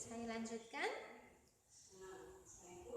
Saya lanjutkan.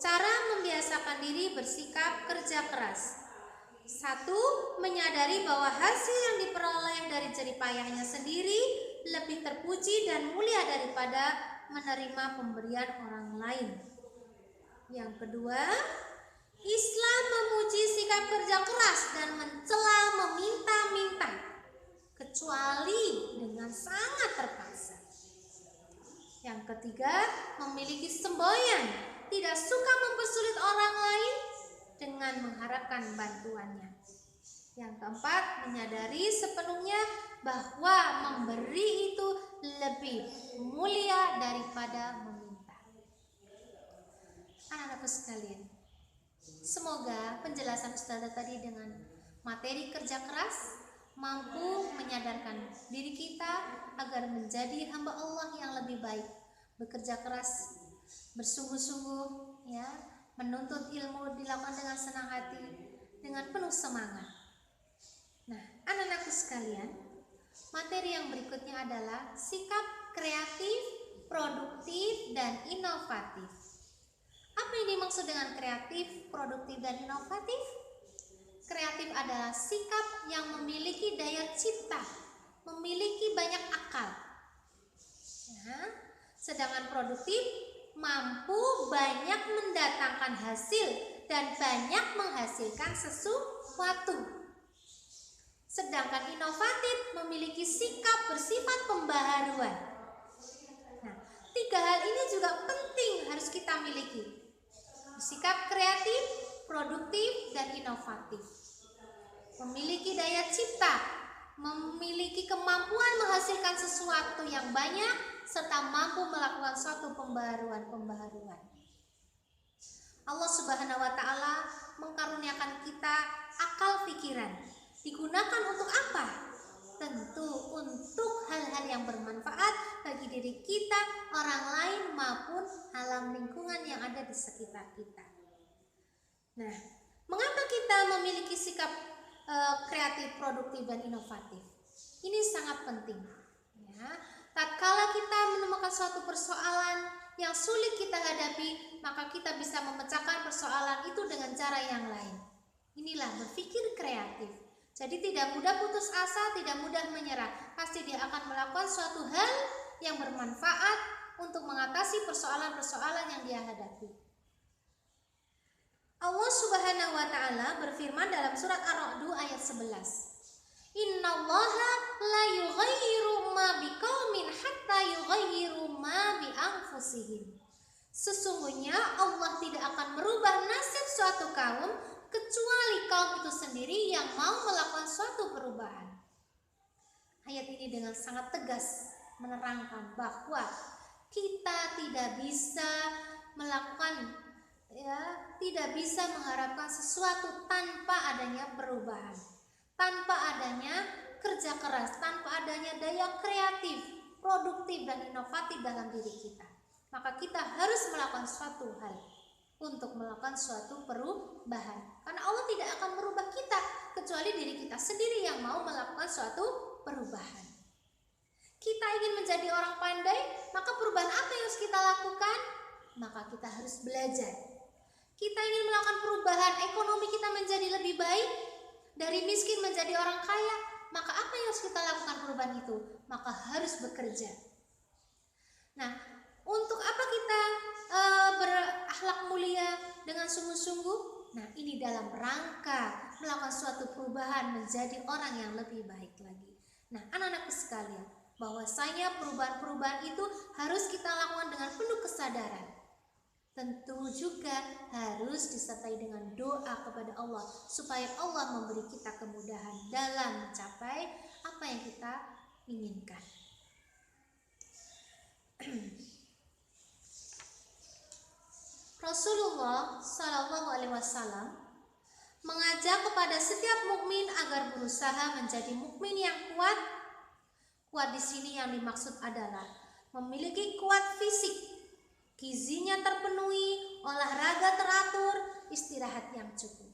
Cara membiasakan diri bersikap kerja keras. 1. Menyadari bahwa hasil yang diperoleh dari jerih payahnya sendiri lebih terpuji dan mulia daripada menerima pemberian orang lain. Yang kedua, Islam memuji sikap kerja keras dan mencela meminta-minta, kecuali dengan sangat terpaksa. Yang ketiga, memiliki semboyan, tidak suka mempersulit orang lain dengan mengharapkan bantuannya. Yang keempat, menyadari sepenuhnya bahwa memberi itu lebih mulia daripada meminta. Anak-anakku sekalian, semoga penjelasan Ustazah tadi dengan materi kerja keras mampu menyadarkan diri kita agar menjadi hamba Allah yang lebih baik, bekerja keras, bersungguh-sungguh, ya, menuntut ilmu dilakukan dengan senang hati, dengan penuh semangat. Nah, anak-anakku sekalian, materi yang berikutnya adalah sikap kreatif, produktif, dan inovatif. Apa yang dimaksud dengan kreatif, produktif, dan inovatif? Kreatif adalah sikap yang memiliki daya cipta, memiliki banyak akal. Nah, sedangkan produktif mampu banyak mendatangkan hasil dan banyak menghasilkan sesuatu. Sedangkan inovatif memiliki sikap bersifat pembaharuan. Nah, 3 hal ini juga penting harus kita miliki. Sikap kreatif, produktif, dan inovatif. Memiliki daya cipta, memiliki kemampuan menghasilkan sesuatu yang banyak, serta mampu melakukan suatu pembaharuan. Allah Subhanahu wa Ta'ala mengkaruniakan kita akal pikiran. Digunakan untuk apa? Tentu untuk hal-hal yang bermanfaat bagi diri kita, orang lain, maupun alam lingkungan yang ada di sekitar kita. Nah, mengapa kita memiliki sikap kreatif, produktif, dan inovatif? Ini sangat penting. Ya, tatkala kita menemukan suatu persoalan yang sulit kita hadapi, maka kita bisa memecahkan persoalan itu dengan cara yang lain. Inilah berpikir kreatif. Jadi tidak mudah putus asa, tidak mudah menyerah. Pasti dia akan melakukan suatu hal yang bermanfaat untuk mengatasi persoalan-persoalan yang dia hadapi. Allah Subhanahu wa Ta'ala berfirman dalam surat Ar-Ra'd ayat 11. Innallaha la yughayyiru ma biqaumin hatta yughayyiru ma bi anfusihim. Sesungguhnya Allah tidak akan merubah nasib suatu kaum kecuali kaum itu sendiri yang mau melakukan suatu perubahan. Ayat ini dengan sangat tegas menerangkan bahwa kita tidak bisa melakukan, tidak bisa mengharapkan sesuatu tanpa adanya perubahan, tanpa adanya kerja keras, tanpa adanya daya kreatif, produktif, dan inovatif dalam diri kita. Maka kita harus melakukan suatu hal untuk melakukan suatu perubahan. Karena Allah tidak akan merubah kita kecuali diri kita sendiri yang mau melakukan suatu perubahan. Kita ingin menjadi orang pandai, maka perubahan apa yang harus kita lakukan? Maka kita harus belajar. Kita ingin melakukan perubahan ekonomi kita menjadi lebih baik, dari miskin menjadi orang kaya, maka apa yang harus kita lakukan perubahan itu? Maka harus bekerja. Nah, untuk apa kita berakhlak mulia dengan sungguh-sungguh? Nah, ini dalam rangka melakukan suatu perubahan menjadi orang yang lebih baik lagi. Nah, anak-anakku sekalian, bahwasanya perubahan-perubahan itu harus kita lakukan dengan penuh kesadaran. Tentu juga harus disertai dengan doa kepada Allah supaya Allah memberi kita kemudahan dalam mencapai apa yang kita inginkan. Rasulullah SAW mengajak kepada setiap mukmin agar berusaha menjadi mukmin yang kuat. Kuat di sini yang dimaksud adalah memiliki kuat fisik, gizinya terpenuhi, olahraga teratur, istirahat yang cukup.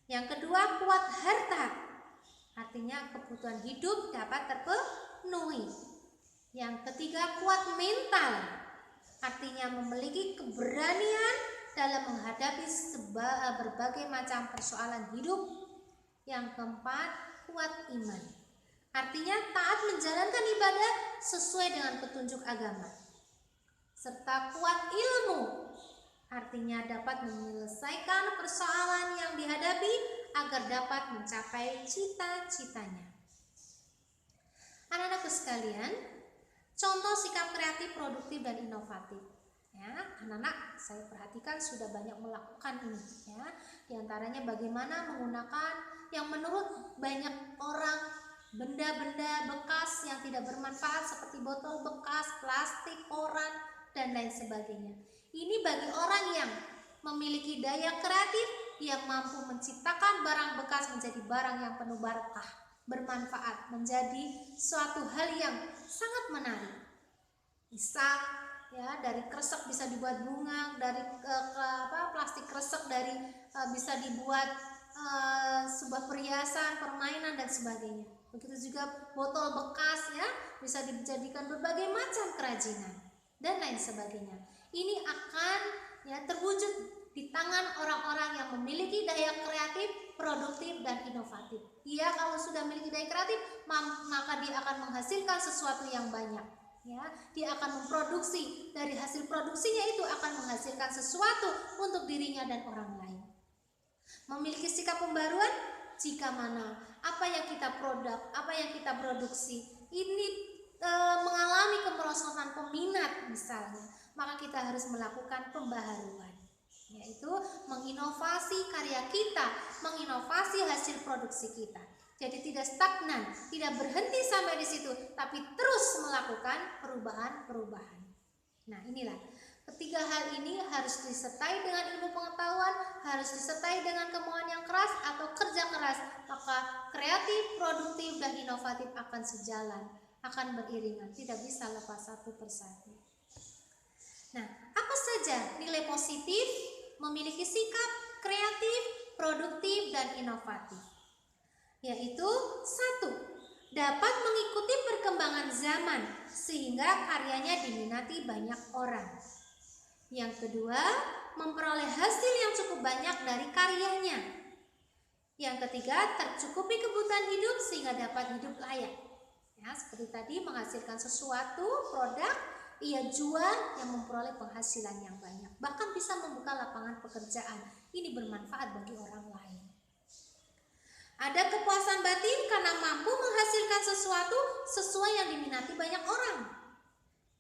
Yang kedua, kuat harta, artinya kebutuhan hidup dapat terpenuhi. Yang ketiga, kuat mental, artinya memiliki keberanian dalam menghadapi berbagai macam persoalan hidup. Yang keempat, kuat iman, artinya taat menjalankan ibadah sesuai dengan petunjuk agama. Serta kuat ilmu, artinya dapat menyelesaikan persoalan yang dihadapi agar dapat mencapai cita-citanya. Anak-anakku sekalian, contoh sikap kreatif, produktif, dan inovatif. Ya, anak-anak saya perhatikan sudah banyak melakukan ini. Ya, di antaranya bagaimana menggunakan yang menurut banyak orang benda-benda bekas yang tidak bermanfaat seperti botol bekas, plastik, koran, dan lain sebagainya. Ini bagi orang yang memiliki daya kreatif yang mampu menciptakan barang bekas menjadi barang yang penuh berkah, bermanfaat, menjadi suatu hal yang sangat menarik. Bisa ya, dari kresek bisa dibuat bunga, dari plastik kresek bisa dibuat sebuah perhiasan, permainan, dan sebagainya. Begitu juga botol bekas ya, bisa dijadikan berbagai macam kerajinan dan lain sebagainya. Ini akan ya terwujud di tangan orang-orang yang memiliki daya kreatif, produktif, dan inovatif. Dia kalau sudah memiliki daya kreatif, maka dia akan menghasilkan sesuatu yang banyak. Ya, dia akan memproduksi, dari hasil produksinya itu akan menghasilkan sesuatu untuk dirinya dan orang lain. Memiliki sikap pembaruan, jika mana apa yang kita produksi ini mengalami kemerosotan peminat misalnya, maka kita harus melakukan pembaharuan, yaitu menginovasi karya kita, menginovasi hasil produksi kita. Jadi tidak stagnan, tidak berhenti sampai di situ, tapi terus melakukan perubahan-perubahan. Nah, inilah ketiga hal ini harus disertai dengan ilmu pengetahuan, harus disertai dengan kemauan yang keras atau kerja keras, maka kreatif, produktif, dan inovatif akan sejalan, akan beriringan, tidak bisa lepas satu persatu. Nah, apa saja nilai positif memiliki sikap kreatif, produktif, dan inovatif? Yaitu 1. Dapat mengikuti perkembangan zaman sehingga karyanya diminati banyak orang. Yang kedua, memperoleh hasil yang cukup banyak dari karyanya. Yang ketiga, tercukupi kebutuhan hidup sehingga dapat hidup layak. Ya, seperti tadi menghasilkan sesuatu produk, ia jual yang memperoleh penghasilan yang banyak. Bahkan bisa membuka lapangan pekerjaan. Ini bermanfaat bagi orang lain. Ada kepuasan batin karena mampu menghasilkan sesuatu sesuai yang diminati banyak orang.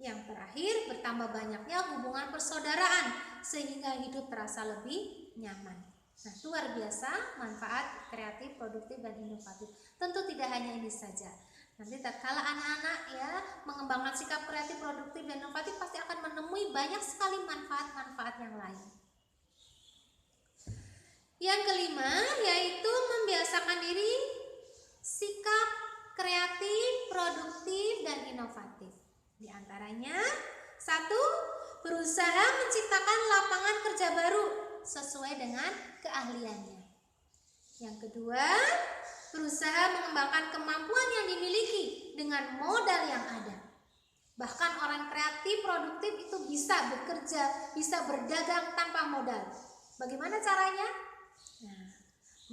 Yang terakhir, bertambah banyaknya hubungan persaudaraan sehingga hidup terasa lebih nyaman. Nah, luar biasa manfaat kreatif, produktif, dan inovatif. Tentu tidak hanya ini saja. Nanti tatkala anak-anak ya mengembangkan sikap kreatif, produktif, dan inovatif pasti akan menemui banyak sekali manfaat-manfaat yang lain. Yang kelima, yaitu membiasakan diri sikap kreatif, produktif, dan inovatif. Di antaranya, 1. Berusaha menciptakan lapangan kerja baru sesuai dengan keahliannya. Yang kedua, berusaha mengembangkan kemampuan yang dimiliki dengan modal yang ada. Bahkan orang kreatif, produktif itu bisa bekerja, bisa berdagang tanpa modal. Bagaimana caranya? Nah,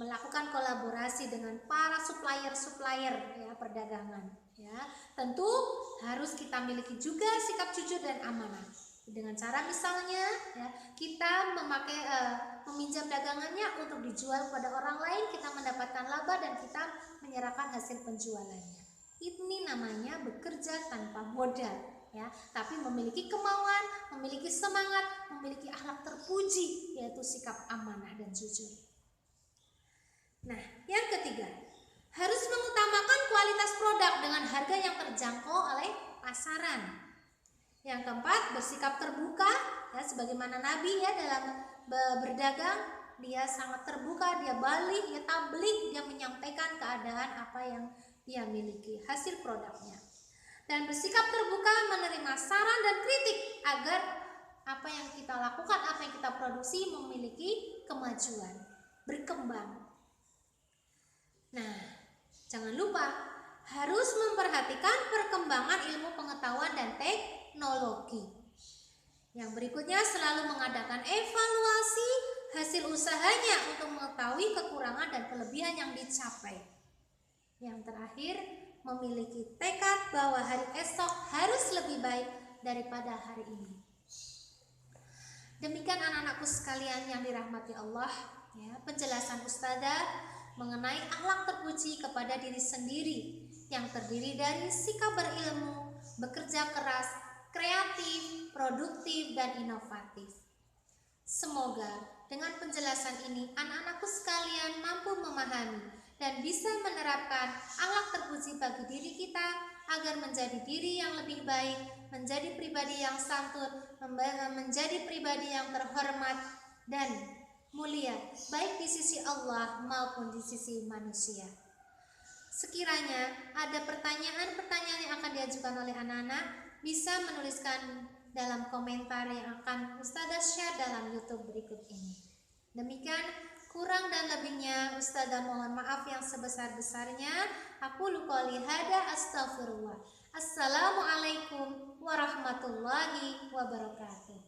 melakukan kolaborasi dengan para supplier ya perdagangan ya. Tentu harus kita miliki juga sikap jujur dan amanah. Dengan cara misalnya ya, kita meminjam dagangannya untuk dijual kepada orang lain, kita mendapatkan laba dan kita menyerahkan hasil penjualannya. Ini namanya bekerja tanpa modal ya, tapi memiliki kemauan, memiliki semangat, memiliki akhlak terpuji, yaitu sikap amanah dan jujur. Nah, yang ketiga, harus mengutamakan kualitas produk dengan harga yang terjangkau oleh pasaran. Yang keempat, bersikap terbuka ya, sebagaimana Nabi ya dalam berdagang, dia sangat terbuka, dia balik, dia tablik, dia menyampaikan keadaan apa yang dia miliki, hasil produknya. Dan bersikap terbuka menerima saran dan kritik agar apa yang kita lakukan, apa yang kita produksi memiliki kemajuan, berkembang. Nah, jangan lupa harus memperhatikan perkembangan ilmu pengetahuan dan teknologi. Yang berikutnya selalu mengadakan evaluasi hasil usahanya untuk mengetahui kekurangan dan kelebihan yang dicapai. Yang terakhir, memiliki tekad bahwa hari esok harus lebih baik daripada hari ini. Demikian anak-anakku sekalian yang dirahmati Allah, ya, penjelasan Ustazah mengenai akhlak terpuji kepada diri sendiri yang terdiri dari sikap berilmu, bekerja keras, kreatif, produktif, dan inovatif. Semoga dengan penjelasan ini anak-anakku sekalian mampu memahami dan bisa menerapkan akhlak terpuji bagi diri kita agar menjadi diri yang lebih baik, menjadi pribadi yang santun, menjadi pribadi yang terhormat dan mulia baik di sisi Allah maupun di sisi manusia. Sekiranya ada pertanyaan-pertanyaan yang akan diajukan oleh anak-anak, bisa menuliskan dalam komentar yang akan Ustazah share dalam YouTube berikut ini. Demikian, kurang dan lebihnya Ustazah mohon maaf yang sebesar-besarnya. Aku qouli hada astaghfirullah. Assalamualaikum warahmatullahi wabarakatuh.